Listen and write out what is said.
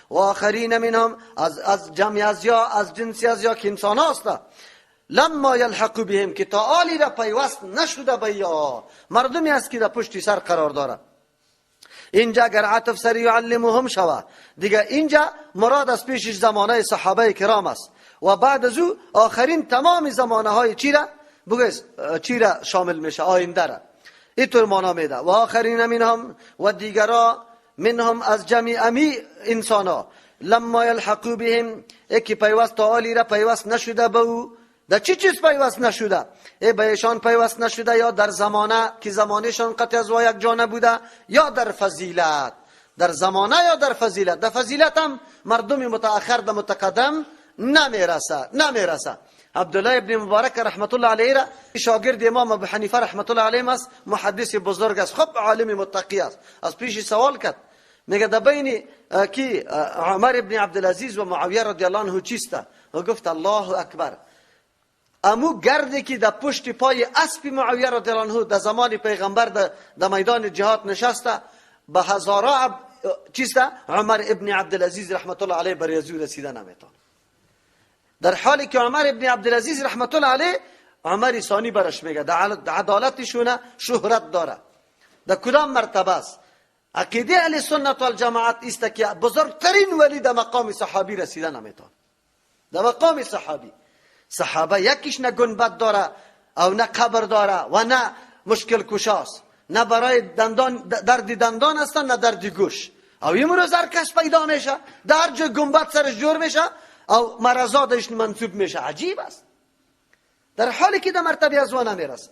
و آخرین منهم از جمعی از یا از جنسی از یا که انسان هست لما یلحقوا بهم که تا آلی را پیوست نشده به یا مردمی است که در پشت سر قرار داره. اینجا اگر عطف سر یعلمهم شوه دیگه اینجا مراد از پیشش زمانه صحابه کرام است و بعد از او آخرین تمام زمانه های چی را شامل میشه آینده را اینطور معنا میده. و آخرین منهم و دیگرا منهم از جمعی امی انسانا لما یلحقوا بهم اکی پیوست تا آلی را پیوست نشده به او در چی چیز پیوست نشده؟ به ایشان پیوست نشده یا در زمانه که زمانهشان قطع از یک جا نبوده یا در فضیلت. در زمانه یا در فضیلت. در فضیلت هم مردم متأخر در متقدم نمیرسه. عبدالله ابن مبارک رحمت الله علیه را شاگرد امام ابو حنیفه رحمت الله علیه است، محدث بزرگ است، خب عالم متقی است. از پیش سوال کرد میگه در بین کی عمر ابن عبدالعزیز و معاویه رضی الله عنه چیست؟ و گفت الله اکبر امو گردی که در پشت پای اسب معاویه رضی الله عنه در زمان پیغمبر در میدان جهاد نشسته به هزارا چیست؟ عمر ابن عبدالعزیز رحمت الله علیه بر یزو رسیده نمیتونه. در حالی که عمر ابن عبدالعزیز رحمت الله علیه عمر ثانی برش میگه در عدالتشونه شهرت داره. در کدام مرتبه است؟ عقیده اهل سنت والجماعت است که بزرگترین ولی در مقام صحابی رسیده نمیتونه. در مقام صحابه یکیش نه گنبد داره او نه قبر داره و نه مشکل کشاست، نه برای درد دندان هستن نه درد گوش. او امروز هر کس پیدا میشه در جای گنبد سرش جور میشه او مرضاتش منصوب میشه. عجیب است. در حالی که در مرتبه از او نمیرسه.